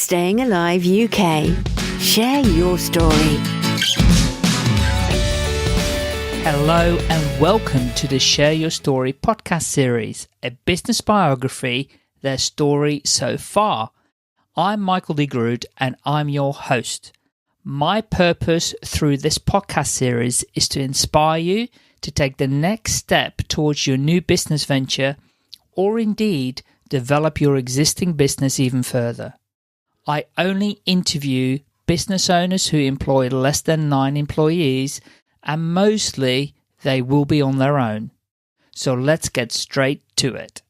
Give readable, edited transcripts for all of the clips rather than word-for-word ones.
Staying Alive UK. Share your story. Hello and welcome to the Share Your Story podcast series, a business biography, their story so far. I'm Michael D. Groot and I'm your host. My purpose through this podcast series is to inspire you to take the next step towards your new business venture or indeed develop your existing business even further. I only interview business owners who employ less than 9 employees, and mostly they will be on their own. So let's get straight to it.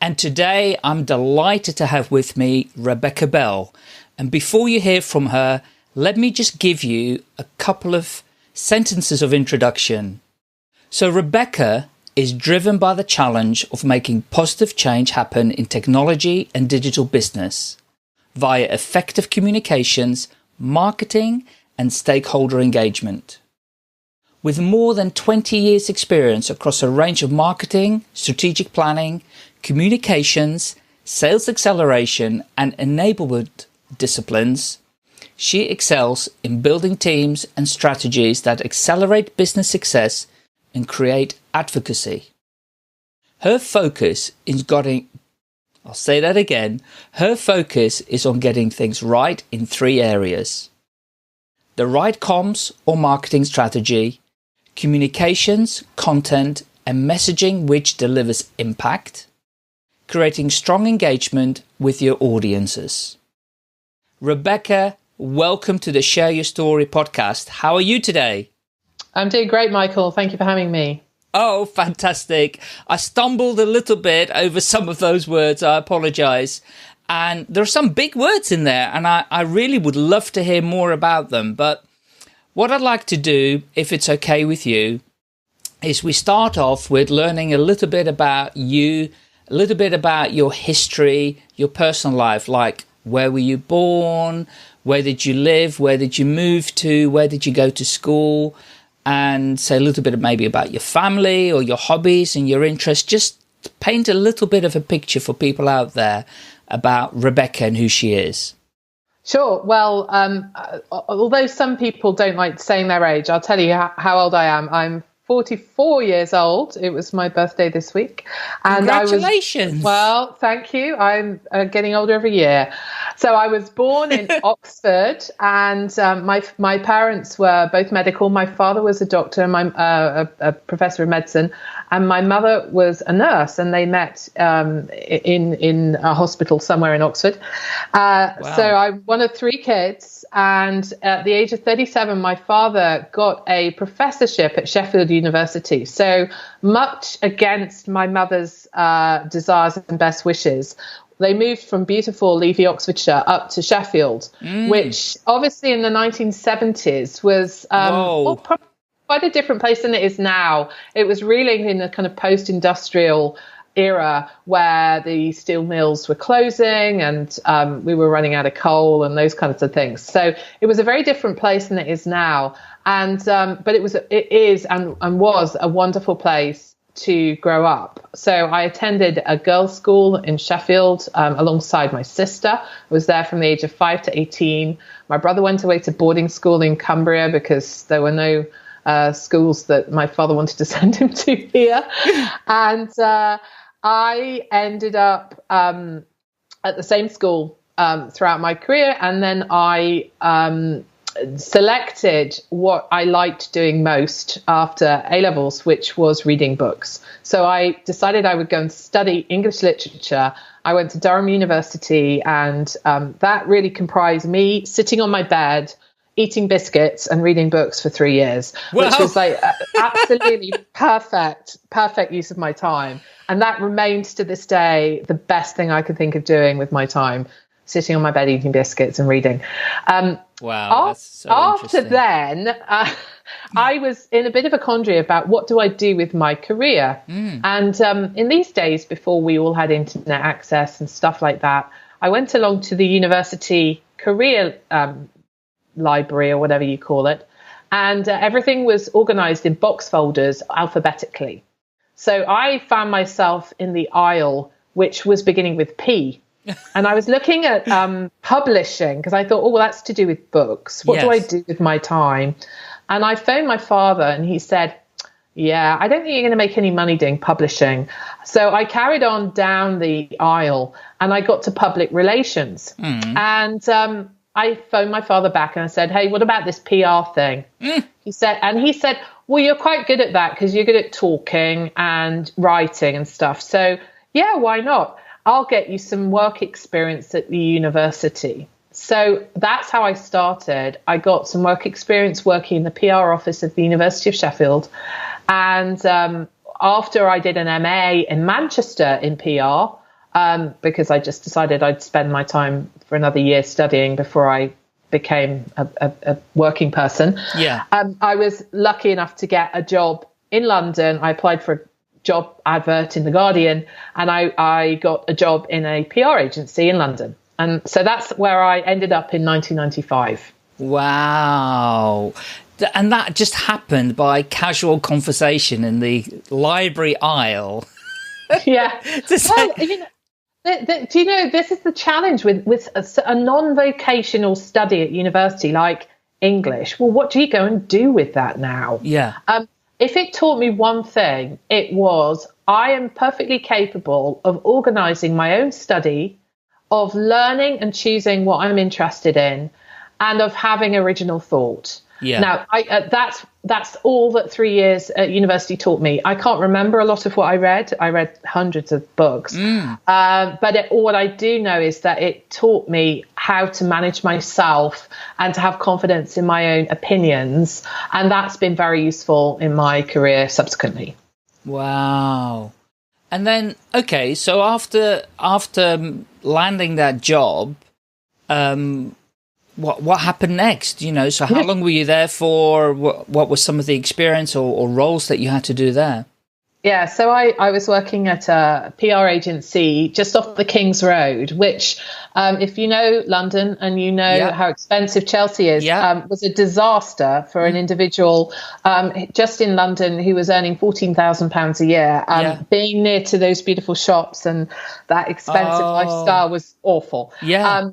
And today I'm delighted to have with me Rebecca Bell. And before you hear from her, let me just give you a couple of sentences of introduction. So Rebecca is driven by the challenge of making positive change happen in technology and digital business via effective communications, marketing, and stakeholder engagement. With more than 20 years' experience across a range of marketing, strategic planning, communications, sales acceleration, and enablement disciplines, she excels in building teams and strategies that accelerate business success and create advocacy. Her focus is Her focus is on getting things right in 3 areas: the right comms or marketing strategy, communications, content, and messaging which delivers impact, creating strong engagement with your audiences. Rebecca, welcome to the Share Your Story podcast. How are you today? I'm doing great, Michael. Thank you for having me. Oh, fantastic. I stumbled a little bit over some of those words. I apologize. And there are some big words in there, and I really would love to hear more about them. But what I'd like to do, if it's okay with you, is we start off with learning a little bit about you, a little bit about your history, your personal life, like where were you born, where did you live, where did you move to, where did you go to school, and say a little bit maybe about your family or your hobbies and your interests. Just paint a little bit of a picture for people out there about Rebecca and who she is. Sure. Well, although some people don't like saying their age, I'll tell you how old I am. I'm 44 years old. It was my birthday this week. And Congratulations. Well, thank you. I'm getting older every year. So I was born in Oxford, and my parents were both medical. My father was a doctor, a professor of medicine, and my mother was a nurse, and they met in a hospital somewhere in Oxford. Wow. So I'm one of 3 kids, and at the age of 37, my father got a professorship at Sheffield University. So much against my mother's desires and best wishes, they moved from beautiful leafy Oxfordshire up to Sheffield, which obviously in the 1970s was quite a different place than it is now. It was really in a kind of post-industrial era where the steel mills were closing and we were running out of coal and those kinds of things. So it was a very different place than it is now. And but it is and was a wonderful place to grow up. So I attended a girls' school in Sheffield alongside my sister. I was there from the age of 5 to 18. My brother went away to boarding school in Cumbria because there were no schools that my father wanted to send him to here. And I ended up at the same school throughout my career. And then I selected what I liked doing most after A-levels, which was reading books. So I decided I would go and study English literature. I went to Durham University, and that really comprised me sitting on my bed, eating biscuits and reading books for 3 years, which was like absolutely perfect use of my time. And that remains to this day the best thing I could think of doing with my time, sitting on my bed, eating biscuits and reading. Wow. That's so after then, I was in a bit of a quandary about what do I do with my career. And in these days, before we all had internet access and stuff like that, I went along to the university career library or whatever you call it. And everything was organized in box folders alphabetically. So I found myself in the aisle, which was beginning with P. And I was looking at publishing because I thought, oh, well, that's to do with books. What do I do with my time? And I phoned my father and he said, yeah, I don't think you're going to make any money doing publishing. So I carried on down the aisle and I got to public relations. And I phoned my father back and I said, hey, what about this PR thing? He said, well, you're quite good at that because you're good at talking and writing and stuff. So, yeah, why not? I'll get you some work experience at the university. So that's how I started. I got some work experience working in the PR office of the University of Sheffield. And after I did an MA in Manchester in PR, because I just decided I'd spend my time for another year studying before I became a working person. Yeah. I was lucky enough to get a job in London. I applied for a job advert in The Guardian, and I got a job in a PR agency in London. And so that's where I ended up in 1995. Wow. And that just happened by casual conversation in the library aisle. Yeah. Well, you know, do you know, this is the challenge with a non-vocational study at university like English. Well, what do you go and do with that now? Yeah. If it taught me one thing, it was I am perfectly capable of organising my own study, of learning and choosing what I'm interested in, and of having original thought. Yeah. Now, that's all that 3 years at university taught me. I can't remember a lot of what I read. I read hundreds of books. But what I do know is that it taught me how to manage myself and to have confidence in my own opinions. And that's been very useful in my career subsequently. Wow. And then, okay, so after landing that job, what happened next? You know, so how long were you there for? What was some of the experience or roles that you had to do there? Yeah, so I was working at a PR agency just off the King's Road, which, if you know London and you know how expensive Chelsea is, was a disaster for an individual just in London who was earning £14,000 a year. Being near to those beautiful shops and that expensive lifestyle was awful. Yeah.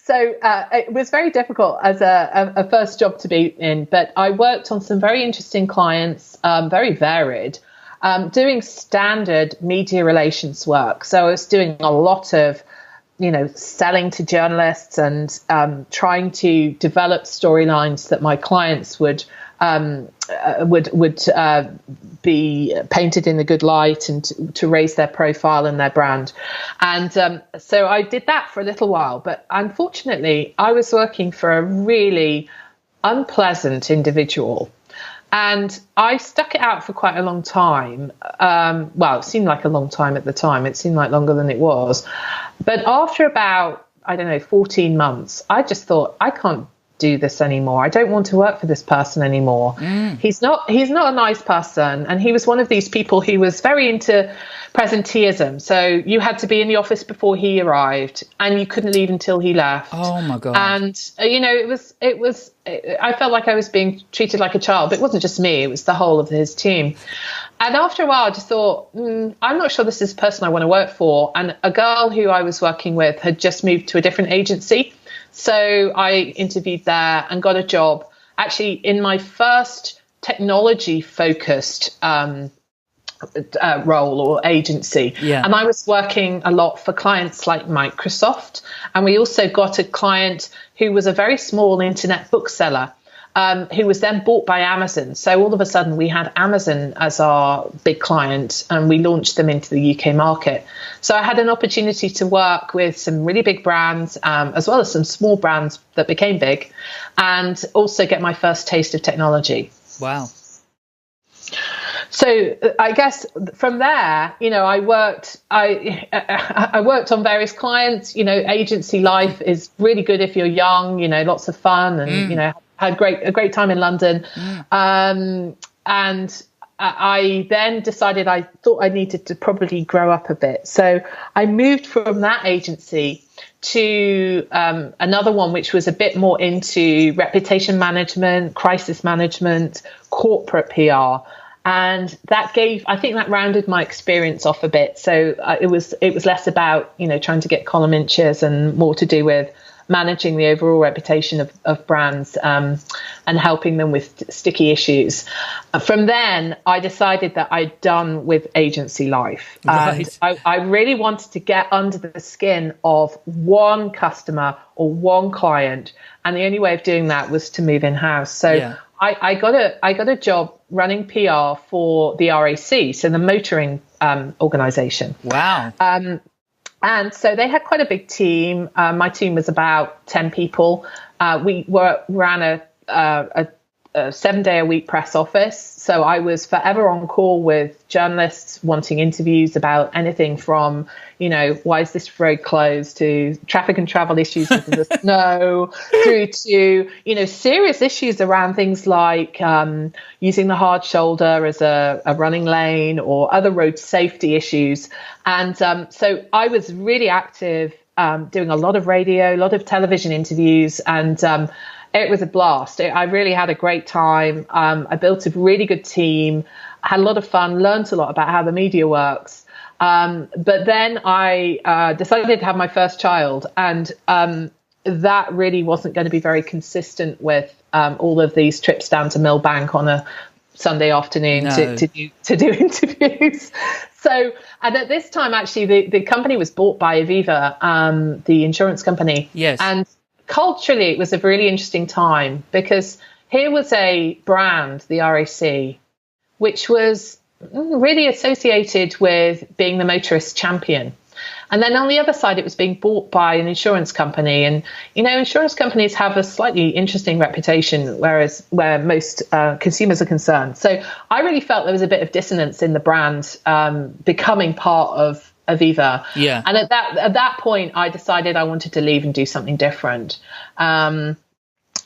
So it was very difficult as a first job to be in, but I worked on some very interesting clients, very varied. Doing standard media relations work. So I was doing a lot of, selling to journalists and trying to develop storylines that my clients would be painted in a good light and to raise their profile and their brand. And so I did that for a little while. But unfortunately, I was working for a really unpleasant individual. And I stuck it out for quite a long time. Well, it seemed like a long time at the time. It seemed like longer than it was. But after about, 14 months, I just thought, I can't do this anymore. I don't want to work for this person anymore. He's not a nice person. And he was one of these people who was very into presenteeism. So you had to be in the office before he arrived and you couldn't leave until he left. Oh my God. And, I felt like I was being treated like a child, but it wasn't just me. It was the whole of his team. And after a while, I just thought, I'm not sure this is the person I want to work for. And a girl who I was working with had just moved to a different agency. So I interviewed there and got a job actually in my first technology-focused role or agency. Yeah. And I was working a lot for clients like Microsoft. And we also got a client who was a very small internet bookseller who was then bought by Amazon. So all of a sudden we had Amazon as our big client and we launched them into the UK market. So I had an opportunity to work with some really big brands as well as some small brands that became big and also get my first taste of technology. Wow. So I guess from there, I worked on various clients. Agency life is really good if you're young, lots of fun and, had a great time in London. And I then decided I thought I needed to probably grow up a bit. So I moved from that agency to another one, which was a bit more into reputation management, crisis management, corporate PR. And I think that rounded my experience off a bit. So it was less about, trying to get column inches and more to do with managing the overall reputation of brands and helping them with sticky issues. From then, I decided that I'd done with agency life. Right. And I really wanted to get under the skin of one customer or one client. And the only way of doing that was to move in-house. So Yeah. I got a job running PR for the RAC, so the motoring organization. Wow. And so they had quite a big team. My team was about 10 people. We ran a 7-day-a-week press office. So I was forever on call with journalists wanting interviews about anything from, why is this road closed, to traffic and travel issues with the snow, through to, serious issues around things like using the hard shoulder as a running lane or other road safety issues. And so I was really active, doing a lot of radio, a lot of television interviews, and it was a blast. I really had a great time. I built a really good team, had a lot of fun, learned a lot about how the media works. But then I decided to have my first child, and that really wasn't going to be very consistent with all of these trips down to Millbank on a Sunday afternoon to do interviews. So, and at this time, actually, the company was bought by Aviva, the insurance company. Yes. And culturally, it was a really interesting time because here was a brand, the RAC, which was really associated with being the motorist champion. And then on the other side, it was being bought by an insurance company. And, insurance companies have a slightly interesting reputation, where most consumers are concerned. So I really felt there was a bit of dissonance in the brand becoming part of Aviva. Yeah. And at that point, I decided I wanted to leave and do something different.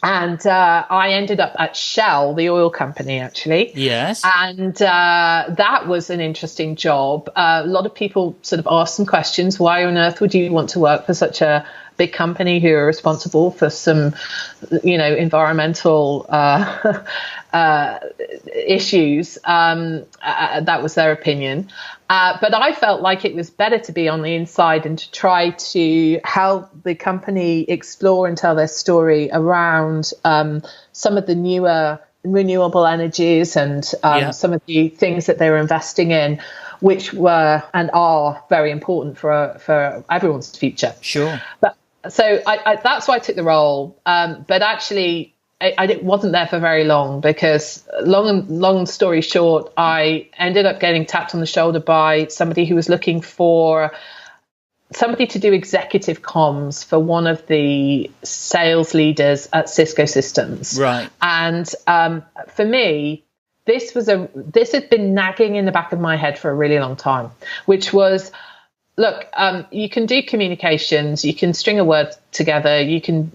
And I ended up at Shell, the oil company, actually. Yes. And that was an interesting job. A lot of people sort of asked some questions. Why on earth would you want to work for such a big company who are responsible for some, environmental issues? That was their opinion. But I felt like it was better to be on the inside and to try to help the company explore and tell their story around some of the newer renewable energies and some of the things that they were investing in, which were and are very important for everyone's future. Sure. So that's why I took the role. But actually, I wasn't there for very long because, long story short, I ended up getting tapped on the shoulder by somebody who was looking for somebody to do executive comms for one of the sales leaders at Cisco Systems. Right. And for me, this had been nagging in the back of my head for a really long time, which was, look, you can do communications, you can string a word together, you can,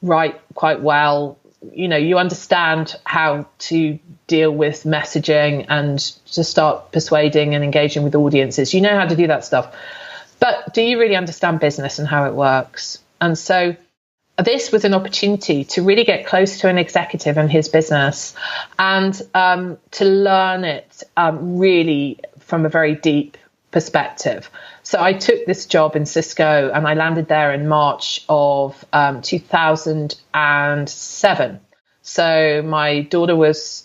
write quite well, you understand how to deal with messaging and to start persuading and engaging with audiences. You know how to do that stuff. But do you really understand business and how it works? And so this was an opportunity to really get close to an executive and his business and to learn it really from a very deep perspective. So I took this job in Cisco and I landed there in March of 2007. So my daughter was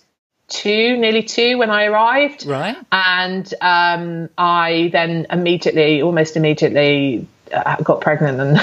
nearly two when I arrived. Right. And I then almost immediately got pregnant. And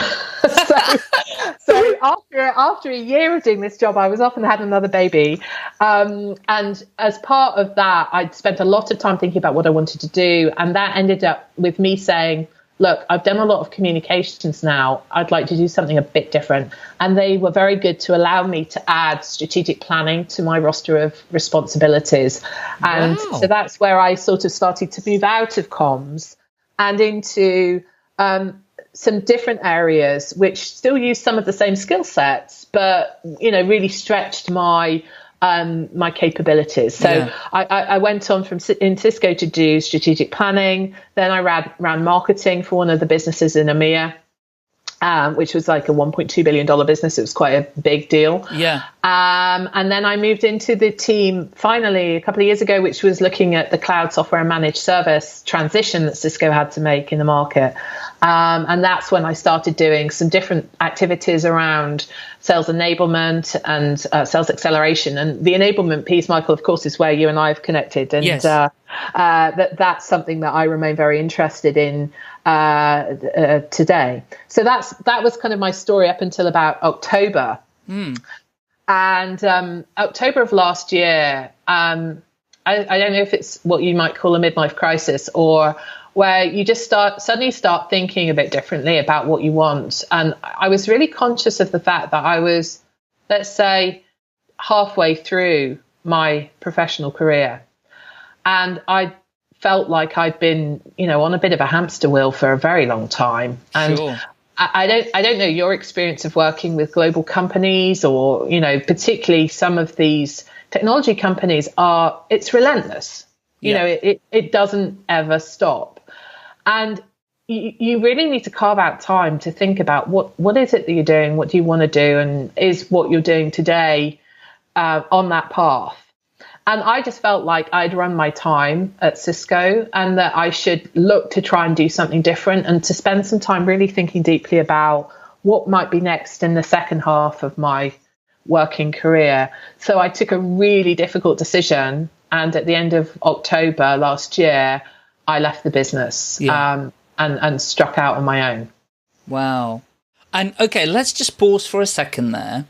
so after a year of doing this job, I was off and had another baby. And as part of that, I'd spent a lot of time thinking about what I wanted to do. And that ended up with me saying, look, I've done a lot of communications now. I'd like to do something a bit different. And they were very good to allow me to add strategic planning to my roster of responsibilities. And so that's where I sort of started to move out of comms and into some different areas, which still use some of the same skill sets, but, really stretched my capabilities. So I went on in Cisco to do strategic planning. Then I ran marketing for one of the businesses in EMEA. which was like a $1.2 billion business. It was quite a big deal. Yeah. And then I moved into the team finally a couple of years ago, which was looking at the cloud software and managed service transition that Cisco had to make in the market. And that's when I started doing some different activities around sales enablement and sales acceleration. And the enablement piece, Michael, of course, is where you and I have connected. And yes. That's something that I remain very interested in today. So that was kind of my story up until about October. And October of last year, I don't know if it's what you might call a midlife crisis, or where you just suddenly start thinking a bit differently about what you want. And I was really conscious of the fact that I was, let's say, halfway through my professional career. And I felt like I'd been, on a bit of a hamster wheel for a very long time. And sure. I don't know your experience of working with global companies, or, particularly some of these technology companies it's relentless. It doesn't ever stop. And you really need to carve out time to think about what is it that you're doing? What do you want to do? And is what you're doing today on that path? And I just felt like I'd run my time at Cisco, and that I should look to try and do something different, and to spend some time really thinking deeply about what might be next in the second half of my working career. So I took a really difficult decision. And at the end of October last year, I left the business and struck out on my own. Wow. And okay, let's just pause for a second there,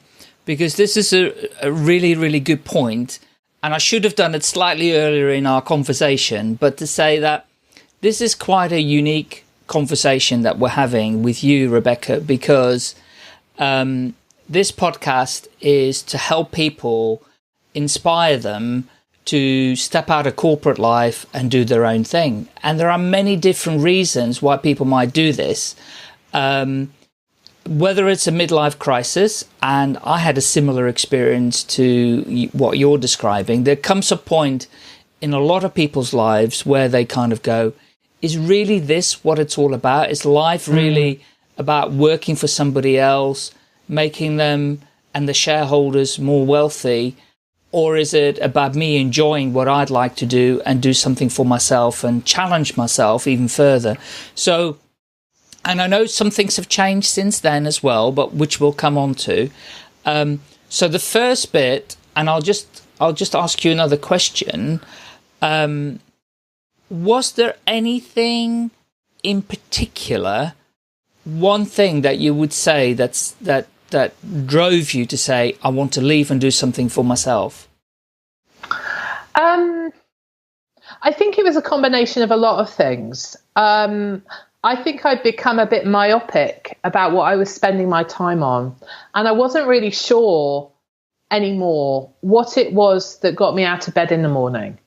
because this is a really, really good point. And I should have done it slightly earlier in our conversation, but to say that this is quite a unique conversation that we're having with you, Rebecca, because this podcast is to help people, inspire them to step out of corporate life and do their own thing. And there are many different reasons why people might do this. Whether it's a midlife crisis, and I had a similar experience to what you're describing, there comes a point in a lot of people's lives where they kind of go, is really this what it's all about? Is life really about working for somebody else, making them and the shareholders more wealthy? Or is it about me enjoying what I'd like to do and do something for myself and challenge myself even further? So, and I know some things have changed since then as well, but which we'll come on to. So the first bit, and I'll just ask you another question. Was there anything in particular, one thing that you would say that drove you to say, I want to leave and do something for myself? I think it was a combination of a lot of things. I think I'd become a bit myopic about what I was spending my time on. And I wasn't really sure anymore what it was that got me out of bed in the morning.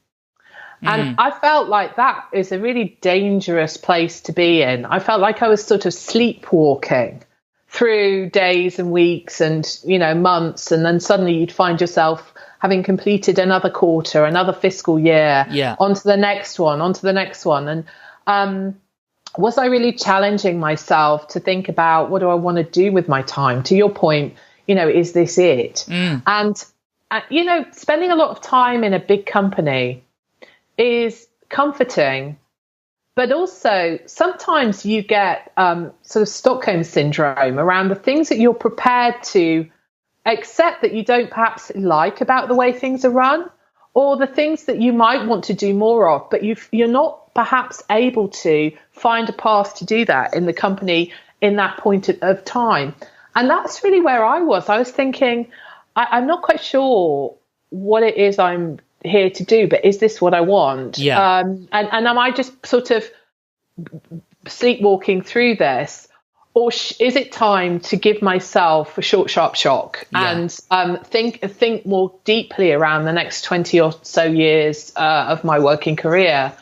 And I felt like that is a really dangerous place to be in. I felt like I was sort of sleepwalking through days and weeks and, months. And then suddenly you'd find yourself having completed another quarter, another fiscal year, onto the next one. And was I really challenging myself to think about, what do I want to do with my time? To your point, is this it? And, spending a lot of time in a big company is comforting, but also sometimes you get sort of Stockholm syndrome around the things that you're prepared to accept that you don't perhaps like about the way things are run, or the things that you might want to do more of, but you're not perhaps able to find a path to do that in the company in that point of time. And that's really where I was. I was thinking, I'm not quite sure what it is I'm here to do, but is this what I want? And am I just sort of sleepwalking through this? Or is it time to give myself a short, sharp shock and think more deeply around the next 20 or so years of my working career?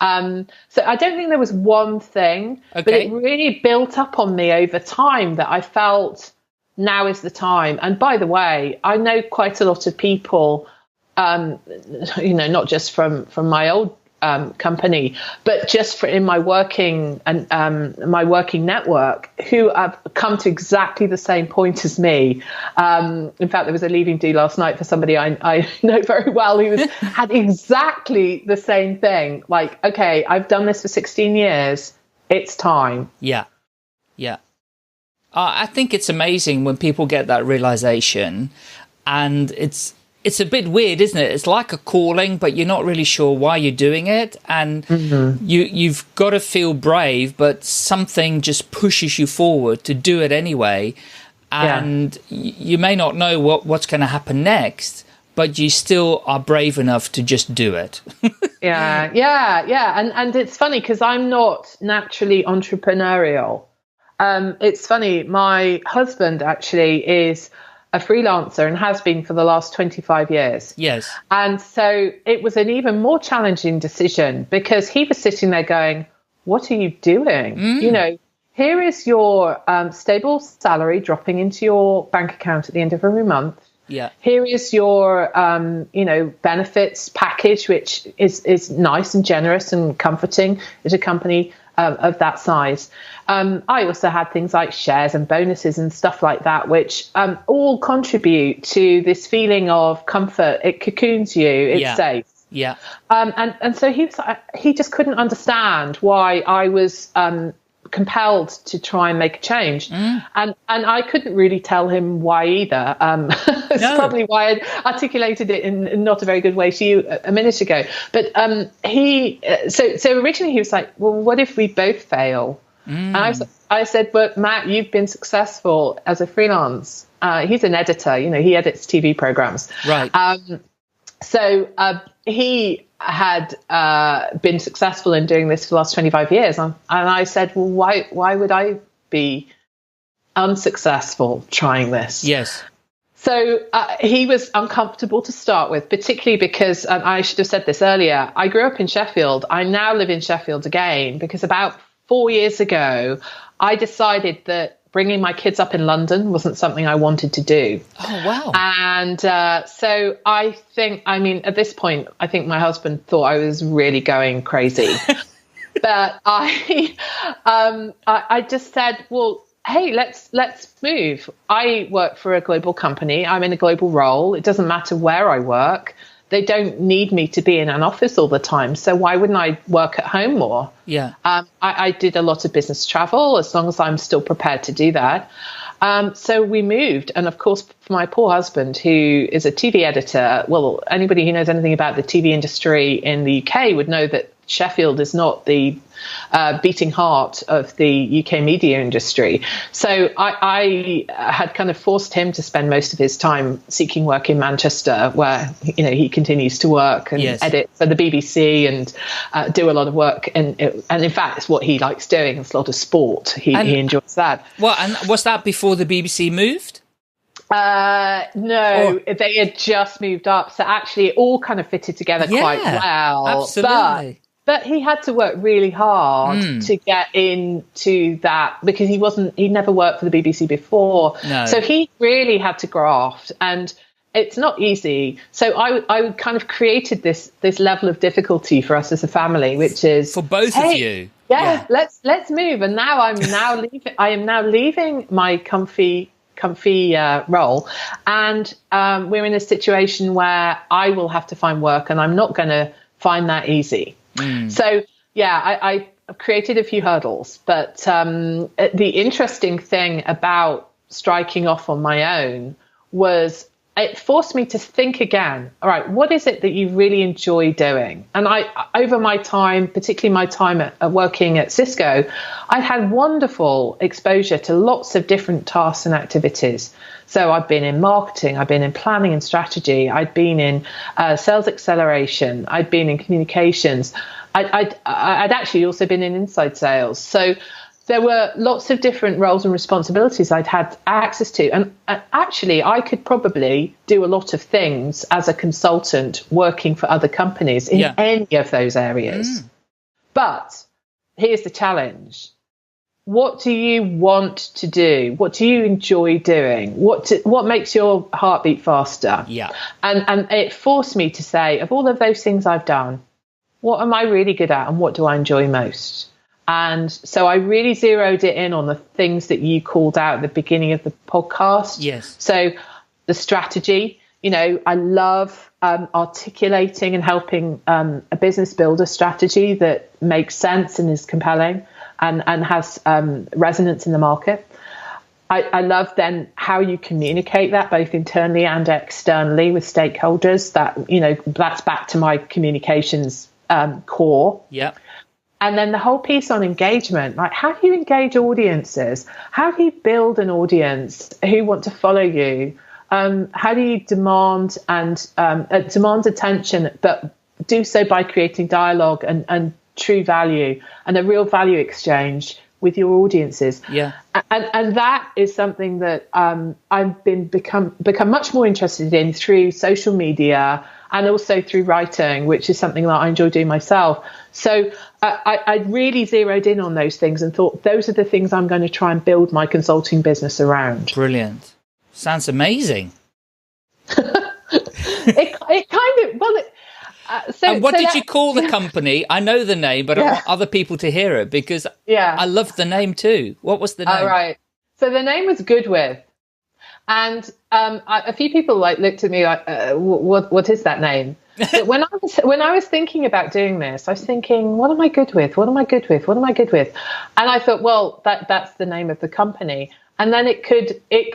So I don't think there was one thing, but it really built up on me over time that I felt now is the time. And by the way, I know quite a lot of people, not just from my old company, but just in my working and my working network, who have come to exactly the same point as me. In fact, there was a leaving do last night for somebody I know very well who had exactly the same thing. Like, okay, I've done this for 16 years. It's time. Yeah. I think it's amazing when people get that realization, and it's a bit weird, isn't it? It's like a calling, but you're not really sure why you're doing it, and you've got to feel brave, but something just pushes you forward to do it anyway, and you may not know what's going to happen next, but you still are brave enough to just do it. Yeah. And it's funny because I'm not naturally entrepreneurial. It's funny, my husband actually is a freelancer and has been for the last 25 years. Yes. And so it was an even more challenging decision because he was sitting there going, what are you doing? You know, here is your stable salary dropping into your bank account at the end of every month. Yeah. Here is your, benefits package, which is nice and generous and comforting at a company of that size. I also had things like shares and bonuses and stuff like that, which all contribute to this feeling of comfort. It cocoons you. It's safe. Yeah. And so he just couldn't understand why I was compelled to try and make a change, and I couldn't really tell him why either. It's probably why I articulated it in not a very good way to you a minute ago. But so originally he was like, well, what if we both fail? And I said, but Matt, you've been successful as a freelance. He's an editor, you know, he edits TV programs. Right. So he had been successful in doing this for the last 25 years. And I said, well, why would I be unsuccessful trying this? Yes. So he was uncomfortable to start with, particularly because, and I should have said this earlier, I grew up in Sheffield. I now live in Sheffield again because about 4 years ago, I decided that bringing my kids up in London wasn't something I wanted to do. Oh, wow. And so I think, I mean, at this point, I think my husband thought I was really going crazy. But I just said, well, hey, let's move. I work for a global company. I'm in a global role. It doesn't matter where I work. They don't need me to be in an office all the time. So why wouldn't I work at home more? Yeah. I did a lot of business travel as long as I'm still prepared to do that. So we moved. And of course, for my poor husband, who is a TV editor, well, anybody who knows anything about the TV industry in the UK would know that Sheffield is not the beating heart of the UK media industry. So I had kind of forced him to spend most of his time seeking work in Manchester, where, you know, he continues to work and edit for the BBC and do a lot of work. And in fact, it's what he likes doing. It's a lot of sport. He enjoys that. Well, and was that before the BBC moved? No, they had just moved up. So actually it all kind of fitted together quite well. Absolutely. But he had to work really hard to get into that because he'd never worked for the BBC before. No. So he really had to graft, and it's not easy. So I kind of created this level of difficulty for us as a family, which is for both of you. Yeah, let's move. And now I am now leaving my comfy role, and we're in a situation where I will have to find work, and I'm not going to find that easy. So, I created a few hurdles, but the interesting thing about striking off on my own was it forced me to think again. All right, what is it that you really enjoy doing? And over my time, particularly my time at working at Cisco, I had wonderful exposure to lots of different tasks and activities. So I've been in marketing, I've been in planning and strategy, I'd been in sales acceleration, I'd been in communications, I'd actually also been in inside sales. So there were lots of different roles and responsibilities I'd had access to. And actually, I could probably do a lot of things as a consultant working for other companies in any of those areas. But here's the challenge. What do you want to do? What do you enjoy doing? What makes your heart beat faster? Yeah. And it forced me to say, of all of those things I've done, what am I really good at and what do I enjoy most? And so I really zeroed it in on the things that you called out at the beginning of the podcast. Yes. So the strategy, I love articulating and helping a business build a strategy that makes sense and is compelling and has resonance in the market. I love then how you communicate that both internally and externally with stakeholders. That's back to my communications core. Yeah. And then the whole piece on engagement, like how do you engage audiences? How do you build an audience who want to follow you? How do you demand attention, but do so by creating dialogue and true value and a real value exchange with your audiences? Yeah. And that is something that I've become much more interested in through social media and also through writing, which is something that I enjoy doing myself. So I really zeroed in on those things and thought those are the things I'm going to try and build my consulting business around. Brilliant. Sounds amazing. It kind of, well, and what did you call the company? I know the name, but I want other people to hear it because I love the name too. What was the name? Right. So the name was Good With. And a few people looked at me like, what is that name? But when I was thinking about doing this, I was thinking, what am I good with? What am I good with? What am I good with? And I thought, well, that's the name of the company. And then it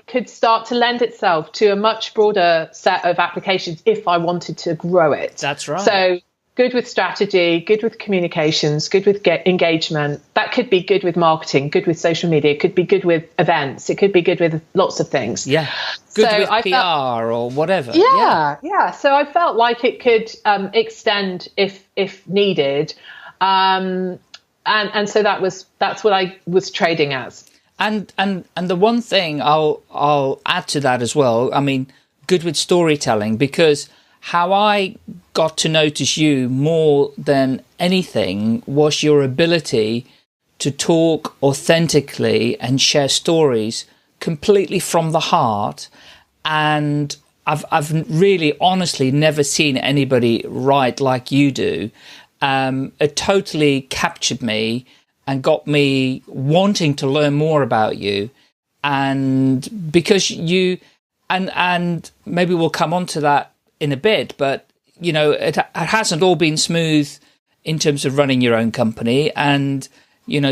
could start to lend itself to a much broader set of applications if I wanted to grow it. That's right. So good with strategy, good with communications, good with engagement. That could be good with marketing, good with social media. It could be good with events. It could be good with lots of things. Yeah. Good with PR or whatever. Yeah. So I felt like it could extend if needed. And so that's what I was trading as. And the one thing I'll add to that as well, I mean, good with storytelling, because how I got to notice you more than anything was your ability to talk authentically and share stories completely from the heart. And I've really honestly never seen anybody write like you do. It totally captured me and got me wanting to learn more about you. And because you, and maybe we'll come on to that in a bit, but, it hasn't all been smooth in terms of running your own company and,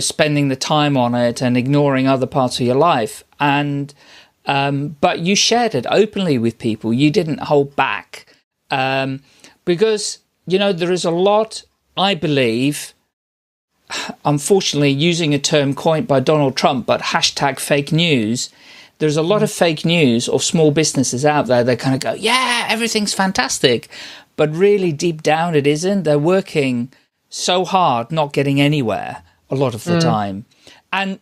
spending the time on it and ignoring other parts of your life. And, but you shared it openly with people. You didn't hold back, because, there is a lot, I believe, unfortunately, using a term coined by Donald Trump, but hashtag fake news. There's a lot of fake news of small businesses out there that kind of go, yeah, everything's fantastic. But really deep down, it isn't. They're working so hard, not getting anywhere a lot of the time. And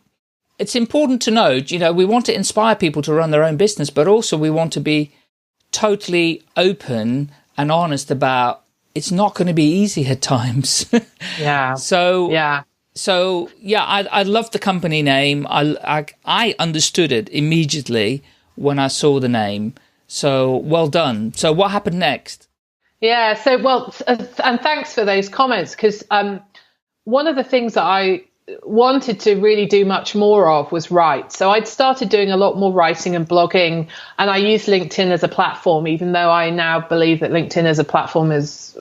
it's important to note, we want to inspire people to run their own business, but also we want to be totally open and honest about it's not going to be easy at times. Yeah. I love the company name. I understood it immediately when I saw the name. So well done. So what happened next? Yeah. So, and thanks for those comments, because one of the things that I wanted to really do much more of was write. So I'd started doing a lot more writing and blogging, and I use LinkedIn as a platform, even though I now believe that LinkedIn as a platform is,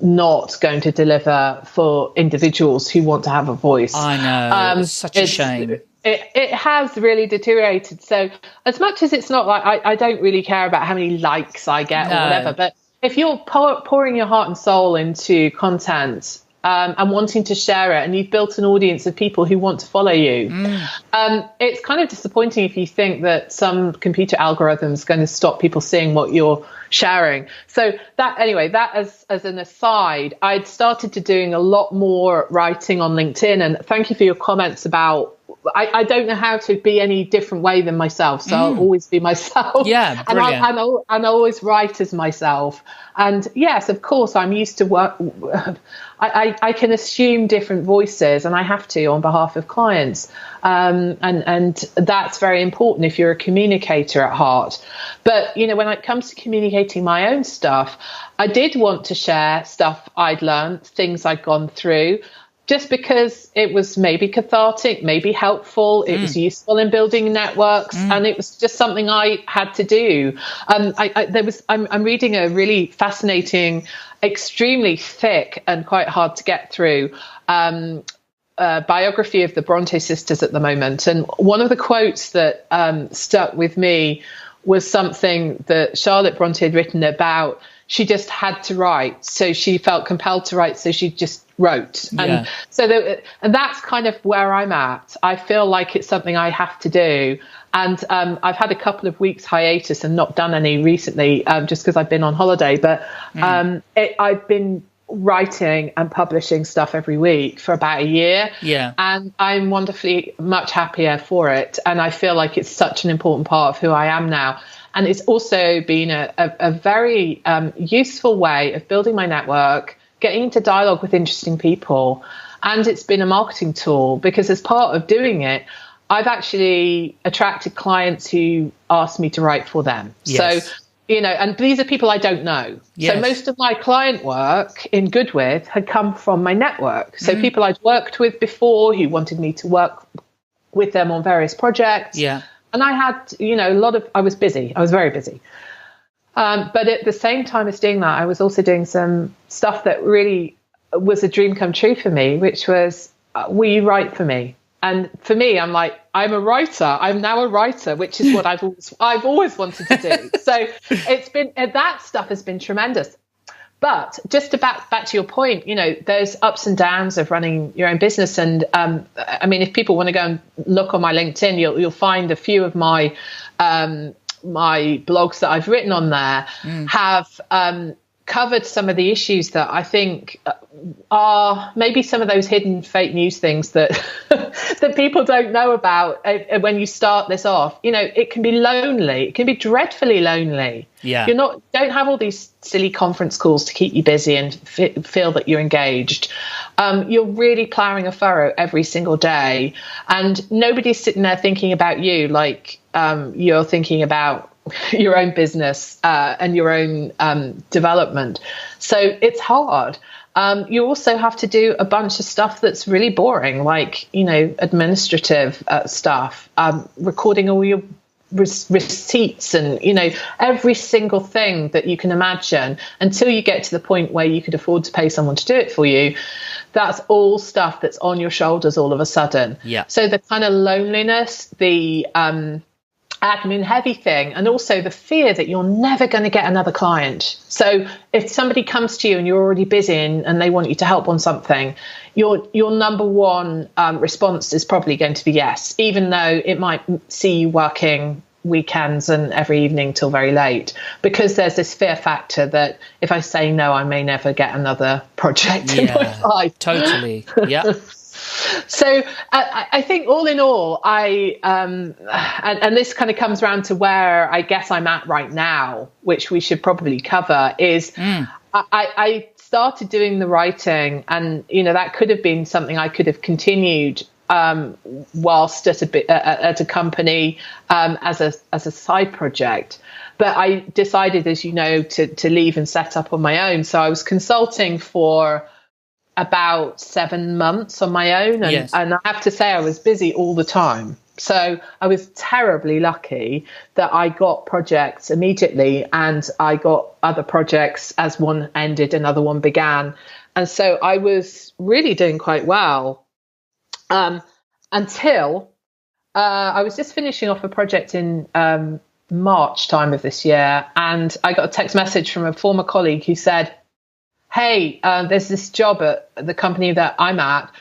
not going to deliver for individuals who want to have a voice. I know. It's such a shame. It has really deteriorated. So as much as it's not like I don't really care about how many likes I get or whatever, but if you're pouring your heart and soul into content and wanting to share it, and you've built an audience of people who want to follow you, it's kind of disappointing if you think that some computer algorithm is going to stop people seeing what you're sharing. So that as an aside, I'd started to doing a lot more writing on LinkedIn, and thank you for your comments about I don't know how to be any different way than myself. So I'll always be myself. Yeah, brilliant. And I always write as myself. And yes, of course, I'm used to work. I can assume different voices, and I have to on behalf of clients. And that's very important if you're a communicator at heart. But, when it comes to communicating my own stuff, I did want to share stuff I'd learned, things I'd gone through, just because it was maybe cathartic, maybe helpful. It was useful in building networks, and it was just something I had to do. I'm reading a really fascinating, extremely thick and quite hard to get through biography of the Bronte sisters at the moment. And one of the quotes that stuck with me was something that Charlotte Bronte had written about. She just had to write, so she felt compelled to write, so she just wrote. And and that's kind of where I'm at. I feel like it's something I have to do. And I've had a couple of weeks hiatus and not done any recently, just because I've been on holiday. But I've been writing and publishing stuff every week for about a year. Yeah. And I'm wonderfully much happier for it. And I feel like it's such an important part of who I am now. And it's also been a very useful way of building my network, getting into dialogue with interesting people. And it's been a marketing tool, because as part of doing it, I've actually attracted clients who asked me to write for them. Yes. So, and these are people I don't know. Yes. So most of my client work in Goodwith had come from my network. So people I'd worked with before who wanted me to work with them on various projects. Yeah. And I had, I was busy. I was very busy. But at the same time as doing that, I was also doing some stuff that really was a dream come true for me, which was, will you write for me? And for me, I'm like, I'm a writer. I'm now a writer, which is what I've always wanted to do. So it's been, that stuff has been tremendous. But just to back to your point, there's ups and downs of running your own business. And if people want to go and look on my LinkedIn, you'll find a few of my my blogs that I've written on there have covered some of the issues that I think are maybe some of those hidden fake news things that that people don't know about when you start this off. It can be lonely. It can be dreadfully lonely. Yeah. Don't have all these silly conference calls to keep you busy and feel that you're engaged. You're really plowing a furrow every single day, and nobody's sitting there thinking about you like you're thinking about your own business and your own development. So it's hard. You also have to do a bunch of stuff that's really boring, like, administrative stuff, recording all your receipts and, every single thing that you can imagine until you get to the point where you could afford to pay someone to do it for you. That's all stuff that's on your shoulders all of a sudden. Yeah. So the kind of loneliness, the admin heavy thing, and also the fear that you're never going to get another client. So if somebody comes to you and you're already busy and they want you to help on something, your number one response is probably going to be yes, even though it might see you working weekends and every evening till very late, because there's this fear factor that if I say no, I may never get another project in my life. Totally. Yeah. So I think all in all, and this kind of comes around to where I guess I'm at right now, which we should probably cover, is I started doing the writing, and that could have been something I could have continued whilst at a company as a side project. But I decided, as you know, to leave and set up on my own. So I was consulting for about 7 months on my own. And I have to say I was busy all the time. So I was terribly lucky that I got projects immediately, and I got other projects as one ended, another one began. And so I was really doing quite well until I was just finishing off a project in March time of this year. And I got a text message from a former colleague who said, hey, there's this job at the company that I'm at.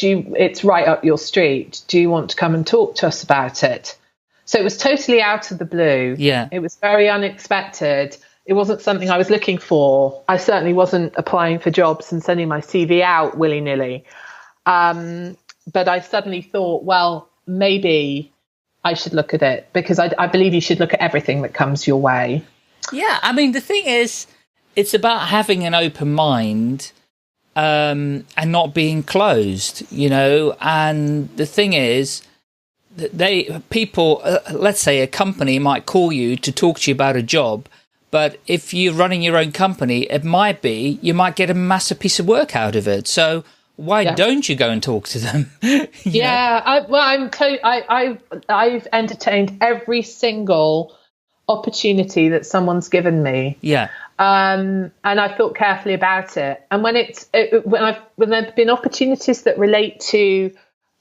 It's right up your street. Do you want to come and talk to us about it? So it was totally out of the blue. Yeah. It was very unexpected. It wasn't something I was looking for. I certainly wasn't applying for jobs and sending my CV out willy-nilly. But I suddenly thought, well, maybe I should look at it, because I believe you should look at everything that comes your way. Yeah, I mean, the thing is, it's about having an open mind and not being closed, and the thing is, let's say a company might call you to talk to you about a job, but if you're running your own company, you might get a massive piece of work out of it. So why don't you go and talk to them? I've entertained every single opportunity that someone's given me. Yeah. And I've thought carefully about it. And when there've been opportunities that relate to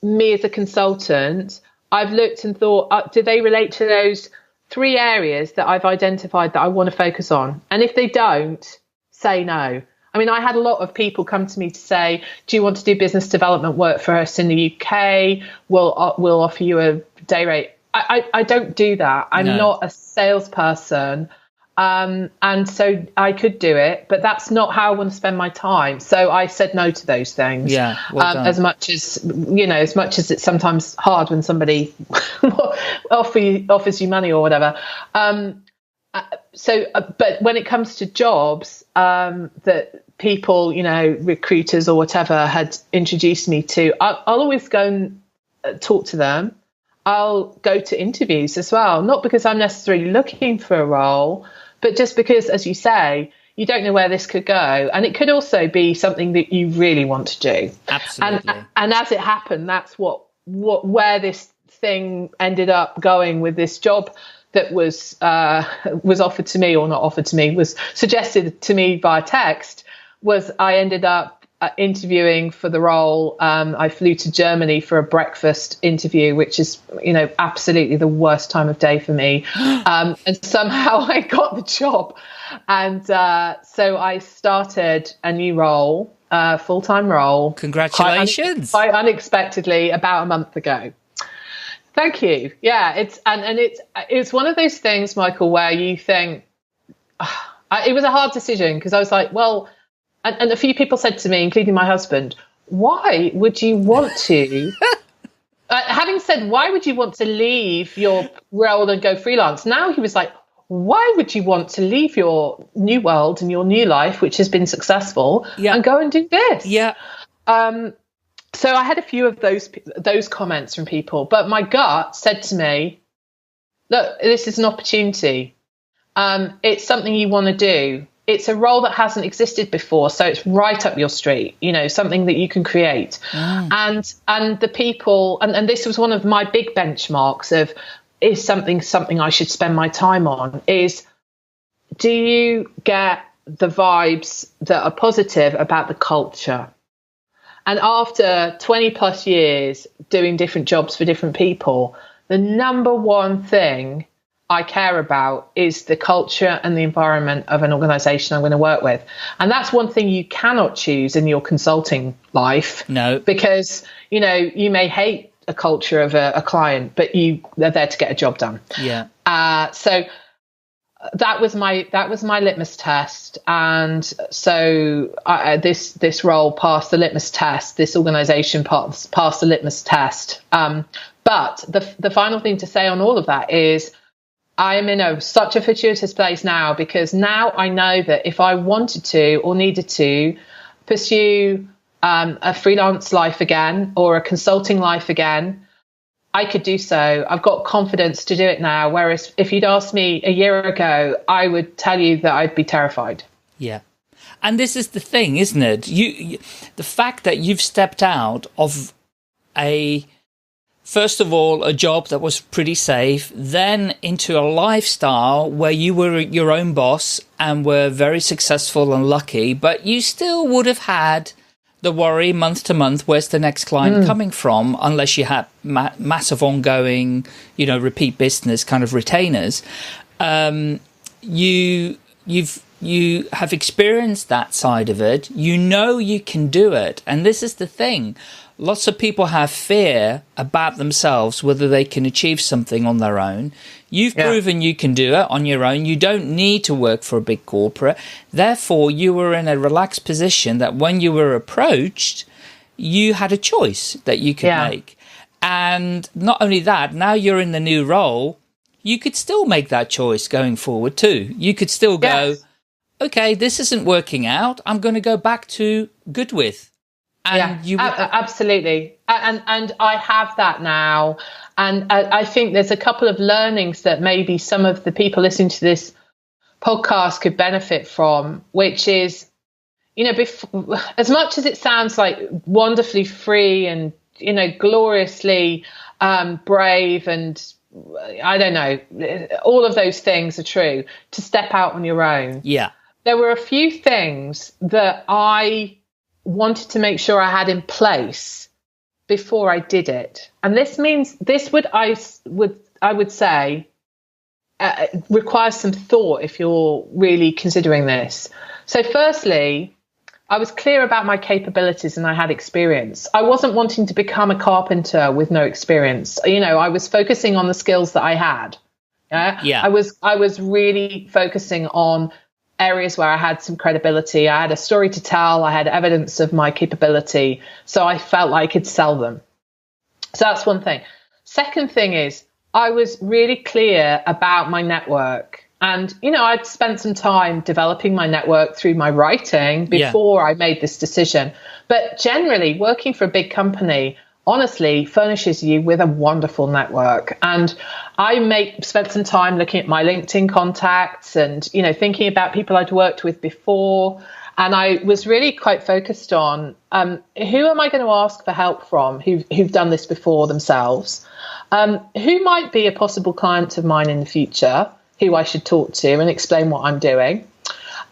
me as a consultant, I've looked and thought, do they relate to those 3 areas that I've identified that I want to focus on? And if they don't, say no. I mean, I had a lot of people come to me to say, do you want to do business development work for us in the UK? We'll offer you a day rate. I don't do that. I'm not a salesperson. And so I could do it, but that's not how I want to spend my time. So I said no to those things. Yeah, well done. As much as it's sometimes hard when somebody offers you money or whatever. But when it comes to jobs that people, recruiters or whatever had introduced me to, I'll always go and talk to them. I'll go to interviews as well, not because I'm necessarily looking for a role, but just because, as you say, you don't know where this could go. And it could also be something that you really want to do. Absolutely. And as it happened, that's where this thing ended up going with this job that was offered to me, or not offered to me, was suggested to me by text, was I ended up interviewing for the role. I flew to Germany for a breakfast interview, which is, absolutely the worst time of day for me. And somehow I got the job. And so I started a new role, full-time role. Congratulations. Quite unexpectedly, about a month ago. Thank you. Yeah, it's one of those things, Michael, where you think, it was a hard decision, because I was like, well, and a few people said to me, including my husband, why would you want to, having said, why would you want to leave your role and go freelance? Now he was like, why would you want to leave your new world and your new life, which has been successful, and go and do this? Yeah. So I had a few of those comments from people, but my gut said to me, look, this is an opportunity. It's something you want to do. It's a role that hasn't existed before, so it's right up your street, something that you can create. And the people, and this was one of my big benchmarks of, is something I should spend my time on, is, do you get the vibes that are positive about the culture? And after 20 plus years doing different jobs for different people, the number one thing I care about is the culture and the environment of an organization I'm going to work with. And that's one thing you cannot choose in your consulting life. No. Because, you may hate a culture of a client, but they're there to get a job done. Yeah. So that was my litmus test. And so this role passed the litmus test. This organization passed the litmus test. But the final thing to say on all of that is, I am in such a fortuitous place now, because now I know that if I wanted to or needed to pursue a freelance life again or a consulting life again, I could do so. I've got confidence to do it now. Whereas if you'd asked me a year ago, I would tell you that I'd be terrified. Yeah. And this is the thing, isn't it? The fact that you've stepped out of first of all, a job that was pretty safe, then into a lifestyle where you were your own boss and were very successful and lucky, but you still would have had the worry month to month, where's the next client coming from, unless you had massive ongoing, repeat business kind of retainers. You have experienced that side of it. You can do it. And this is the thing. Lots of people have fear about themselves, whether they can achieve something on their own. You've proven you can do it on your own. You don't need to work for a big corporate. Therefore, you were in a relaxed position that when you were approached, you had a choice that you could make. And not only that, now you're in the new role, you could still make that choice going forward too. You could still go, okay, this isn't working out. I'm going to go back to Goodwith. And absolutely. And I have that now. And I think there's a couple of learnings that maybe some of the people listening to this podcast could benefit from, which is, as much as it sounds like wonderfully free and, gloriously brave, and I don't know, all of those things are true, to step out on your own. Yeah. There were a few things that I wanted to make sure I had in place before I did it. And this means I would say requires some thought if you're really considering this. So firstly, I was clear about my capabilities and I had experience. I wasn't wanting to become a carpenter with no experience. I was focusing on the skills that I had. Yeah. I was really focusing on areas where I had some credibility. I had a story to tell. I had evidence of my capability. So I felt like I could sell them. So that's one thing. Second thing is, I was really clear about my network. And, I'd spent some time developing my network through my writing before I made this decision. But generally, working for a big company, honestly, furnishes you with a wonderful network. And I spent some time looking at my LinkedIn contacts and, thinking about people I'd worked with before. And I was really quite focused on who am I going to ask for help from who've done this before themselves? Who might be a possible client of mine in the future, who I should talk to and explain what I'm doing?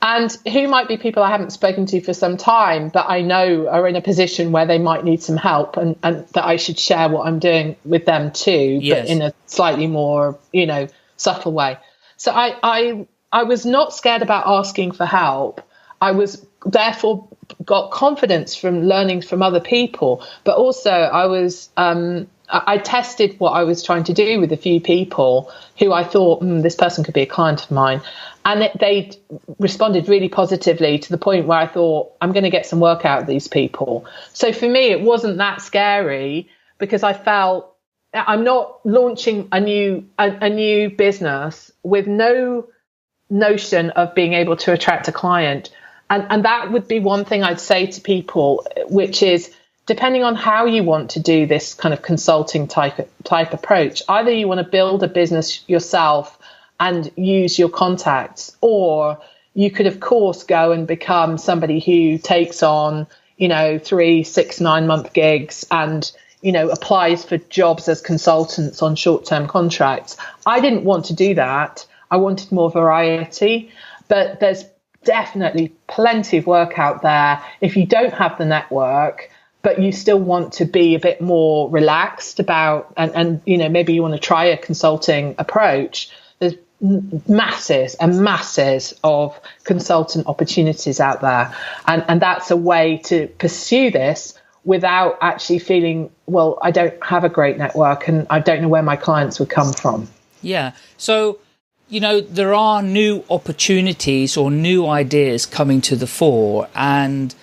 And who might be people I haven't spoken to for some time, but I know are in a position where they might need some help, and that I should share what I'm doing with them too, but in a slightly more, subtle way. So I was not scared about asking for help. I was therefore got confidence from learning from other people, but also I tested what I was trying to do with a few people who I thought, this person could be a client of mine. And they responded really positively to the point where I thought, I'm going to get some work out of these people. So for me, it wasn't that scary, because I felt I'm not launching a new business with no notion of being able to attract a client. And that would be one thing I'd say to people, which is, depending on how you want to do this kind of consulting type approach, either you want to build a business yourself and use your contacts, or you could, of course, go and become somebody who takes on, 3, 6, 9-month gigs and, applies for jobs as consultants on short-term contracts. I didn't want to do that. I wanted more variety, but there's definitely plenty of work out there if you don't have the network, but you still want to be a bit more relaxed about, and maybe you want to try a consulting approach. There's masses and masses of consultant opportunities out there. And that's a way to pursue this without actually feeling, well, I don't have a great network and I don't know where my clients would come from. Yeah. So, there are new opportunities or new ideas coming to the fore, and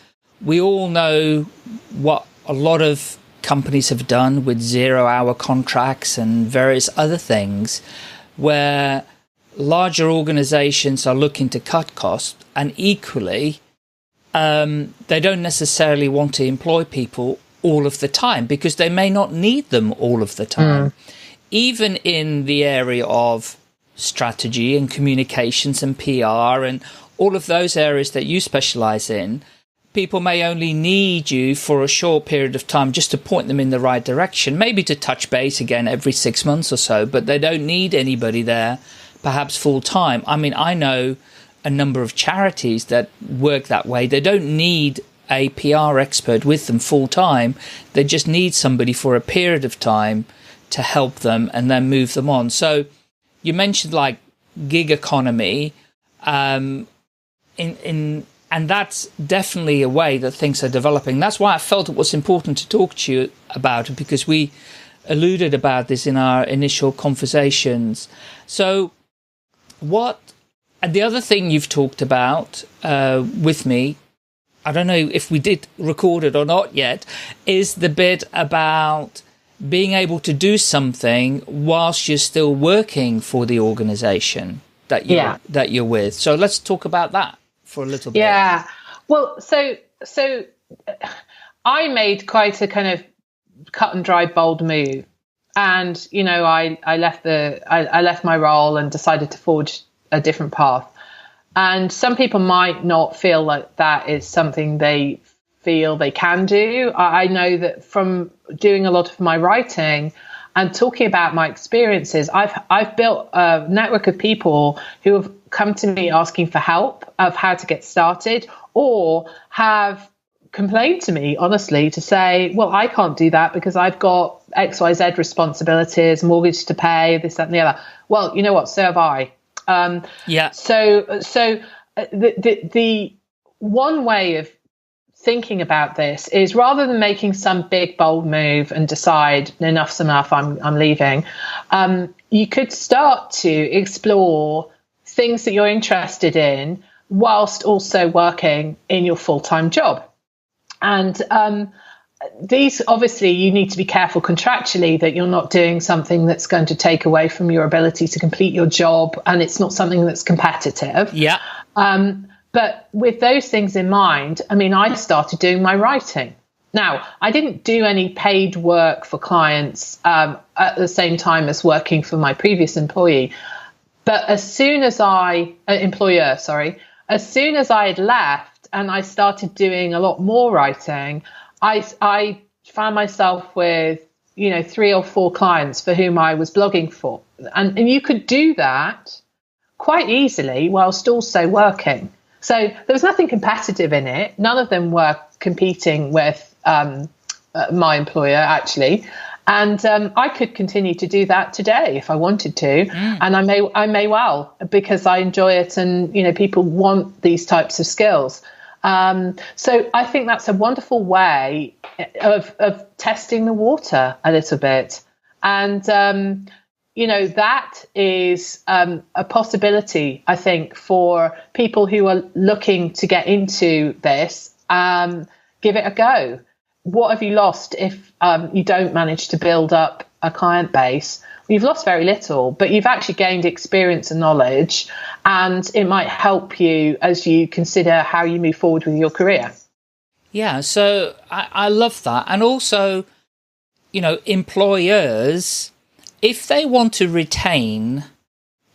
we all know what a lot of companies have done with 0-hour contracts and various other things, where larger organizations are looking to cut costs, and equally, they don't necessarily want to employ people all of the time because they may not need them all of the time. Even in the area of strategy and communications and PR and all of those areas that you specialize in, people may only need you for a short period of time just to point them in the right direction, maybe to touch base again every 6 months or so, but they don't need anybody there perhaps full time. I mean, I know a number of charities that work that way. They don't need a PR expert with them full time. They just need somebody for a period of time to help them and then move them on. So you mentioned like gig economy, and that's definitely a way that things are developing. That's why I felt it was important to talk to you about it, because we alluded about this in our initial conversations. So and the other thing you've talked about with me, I don't know if we did record it or not yet, is the bit about being able to do something whilst you're still working for the organization that you're with. So let's talk about that for a little bit. Yeah. Well, so I made quite a kind of cut and dry, bold move. And, you know, I left my role and decided to forge a different path. And some people might not feel like that is something they feel they can do. I know that from doing a lot of my writing and talking about my experiences, I've built a network of people who have come to me asking for help of how to get started, or have complained to me honestly to say, well, I can't do that because I've got XYZ responsibilities, mortgage to pay, this, that, and the other. Well, you know what? So have I. So the one way of thinking about this is, rather than making some big bold move and decide enough's enough, I'm leaving, you could start to explore things that you're interested in whilst also working in your full-time job. And these, obviously, you need to be careful contractually that you're not doing something that's going to take away from your ability to complete your job, and it's not something that's competitive. Yeah. But with those things in mind, I mean, I started doing my writing. Now, I didn't do any paid work for clients at the same time as working for my previous employee. But as soon as as soon as I had left and I started doing a lot more writing, I found myself with, 3 or 4 clients for whom I was blogging for. And you could do that quite easily whilst also working. So there was nothing competitive in it. None of them were competing with my employer, actually. And I could continue to do that today if I wanted to. And I may well, because I enjoy it, and, people want these types of skills. So I think that's a wonderful way of testing the water a little bit. And, that is a possibility, I think, for people who are looking to get into this. Give it a go. What have you lost if you don't manage to build up a client base? Well, you've lost very little, but you've actually gained experience and knowledge, and it might help you as you consider how you move forward with your career. Yeah, so I love that. And also, employers, if they want to retain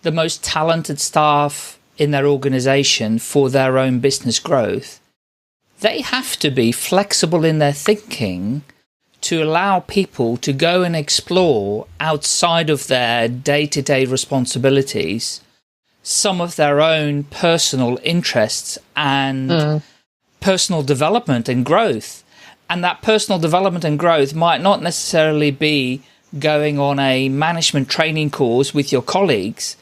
the most talented staff in their organization for their own business growth, they have to be flexible in their thinking to allow people to go and explore outside of their day-to-day responsibilities some of their own personal interests and personal development and growth. And that personal development and growth might not necessarily be going on a management training course with your colleagues.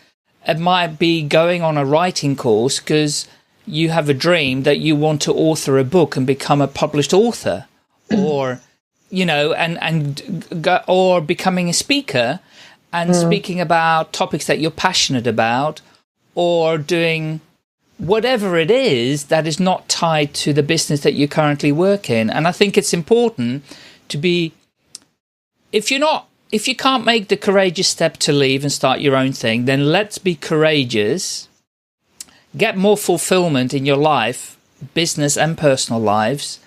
It might be going on a writing course because you have a dream that you want to author a book and become a published author, or or becoming a speaker and speaking about topics that you're passionate about, or doing whatever it is that is not tied to the business that you currently work in. And I think it's important to be, if you can't make the courageous step to leave and start your own thing, then let's be courageous, get more fulfillment in your life, business and personal lives,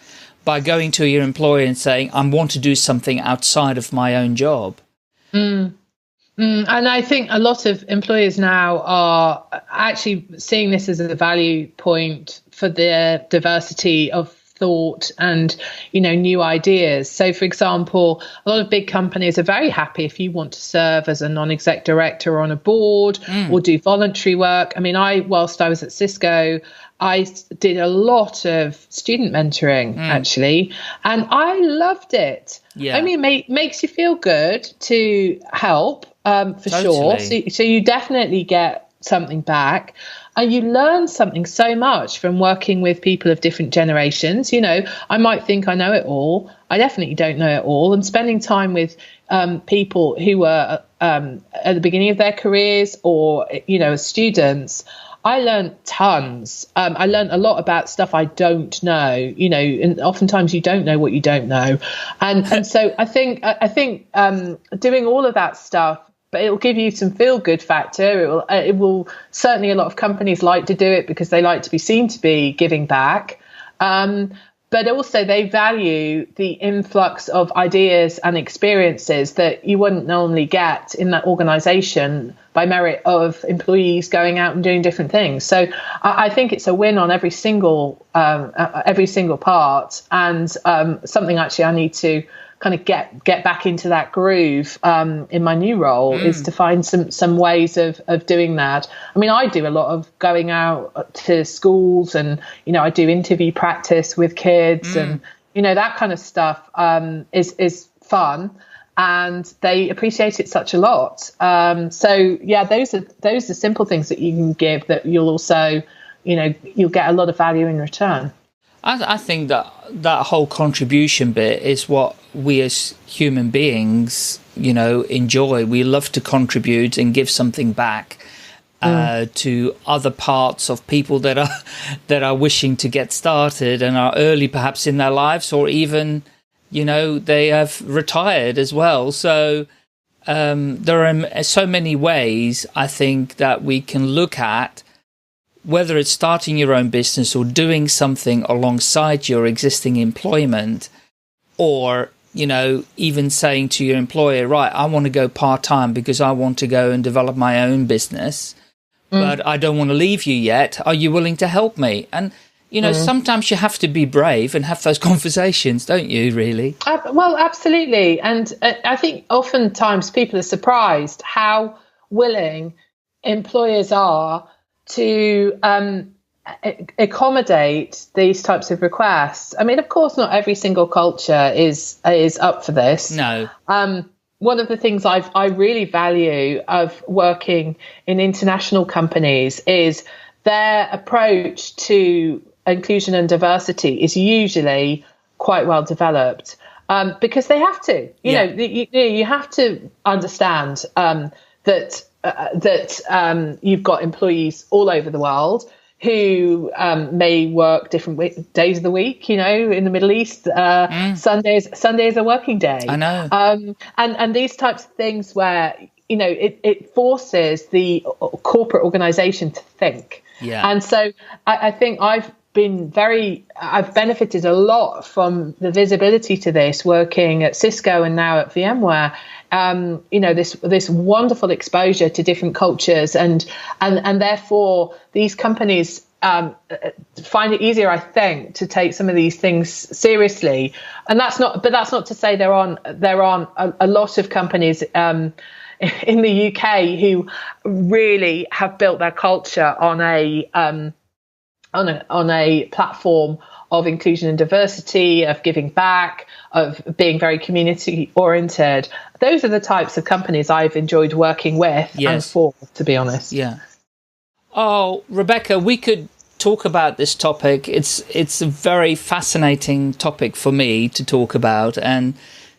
by going to your employer and saying, I want to do something outside of my own job. And I think a lot of employers now are actually seeing this as a value point for their diversity of thought and, new ideas. So, for example, a lot of big companies are very happy if you want to serve as a non-exec director on a board or do voluntary work. I mean, whilst I was at Cisco, I did a lot of student mentoring, actually, and I loved it. Yeah. I mean, it makes you feel good to help, for sure. So you definitely get something back. And you learn something so much from working with people of different generations. I might think I know it all. I definitely don't know it all. And spending time with people who were at the beginning of their careers or, as students, I learned tons. I learned a lot about stuff I don't know, and oftentimes you don't know what you don't know. And so I think doing all of that stuff, but it'll give you some feel good factor. It will certainly, a lot of companies like to do it because they like to be seen to be giving back. But also they value the influx of ideas and experiences that you wouldn't normally get in that organization by merit of employees going out and doing different things. So I think it's a win on every single part, and something actually I need to kind of get back into that groove in my new role is to find some ways of doing that. I mean, I do a lot of going out to schools, and I do interview practice with kids, and that kind of stuff is fun, and they appreciate it such a lot. So yeah, those are simple things that you can give that you'll also you'll get a lot of value in return. I think that whole contribution bit is what we as human beings, enjoy. We love to contribute and give something back to other parts of people that are wishing to get started and are early perhaps in their lives, or even, they have retired as well. So there are so many ways I think that we can look at, whether it's starting your own business or doing something alongside your existing employment, or, even saying to your employer, right, I want to go part-time because I want to go and develop my own business, but I don't want to leave you yet. Are you willing to help me? And, sometimes you have to be brave and have those conversations, don't you, really? Well, absolutely. And I think oftentimes people are surprised how willing employers are to accommodate these types of requests. I mean, of course, not every single culture is up for this. No. One of the things I really value of working in international companies is their approach to inclusion and diversity is usually quite well developed, because they have to. You have to understand that you've got employees all over the world who may work different days of the week. In the Middle East, Sunday is a working day. I know. And these types of things where it forces the corporate organization to think. Yeah. And so I think I've benefited a lot from the visibility to this, working at Cisco and now at VMware. This wonderful exposure to different cultures, and therefore these companies find it easier, I think, to take some of these things seriously. And that's not to say there aren't a lot of companies in the UK who really have built their culture on a platform of inclusion and diversity, of giving back, of being very community oriented. Those are the types of companies I've enjoyed working with and for, to be honest. Yeah. Oh, Rebecca, we could talk about this topic. It's a very fascinating topic for me to talk about, and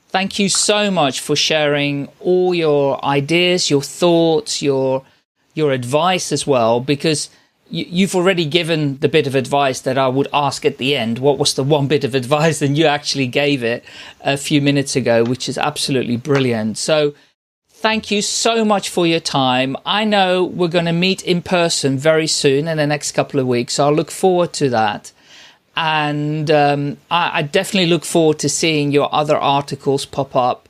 thank you so much for sharing all your ideas, your thoughts, your advice as well, because you've already given the bit of advice that I would ask at the end. What was the one bit of advice? And you actually gave it a few minutes ago, which is absolutely brilliant. So thank you so much for your time. I know we're going to meet in person very soon in the next couple of weeks. So I'll look forward to that. And I definitely look forward to seeing your other articles pop up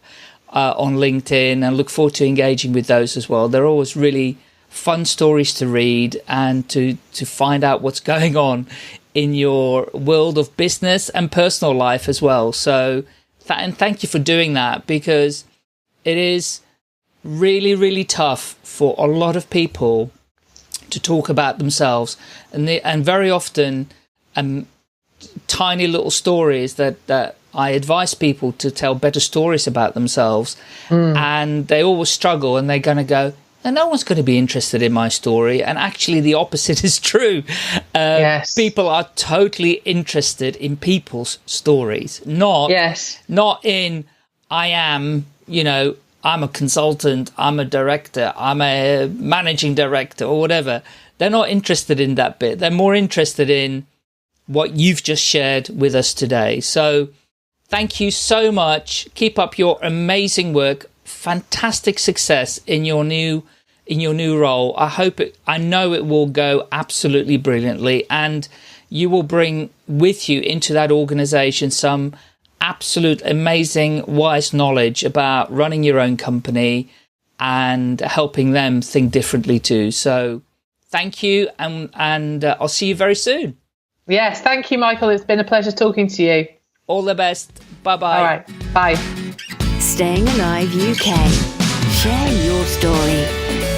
on LinkedIn, and look forward to engaging with those as well. They're always really fun stories to read and to find out what's going on in your world of business and personal life as well. So, and thank you for doing that, because it is really, really tough for a lot of people to talk about themselves, and very often tiny little stories that I advise people to tell better stories about themselves, and they always struggle, and they're going to go, and no one's going to be interested in my story. And actually the opposite is true. Yes. People are totally interested in people's stories, not in I am, I'm a consultant, I'm a director, I'm a managing director or whatever. They're not interested in that bit. They're more interested in what you've just shared with us today. So thank you so much. Keep up your amazing work. Fantastic success in your new role. I know it will go absolutely brilliantly, and you will bring with you into that organization some absolute amazing wise knowledge about running your own company and helping them think differently too. So thank you, and I'll see you very soon. Yes, thank you, Michael. It's been a pleasure talking to you. All the best. Bye-bye. All right. Bye. Staying Alive UK. Share your story.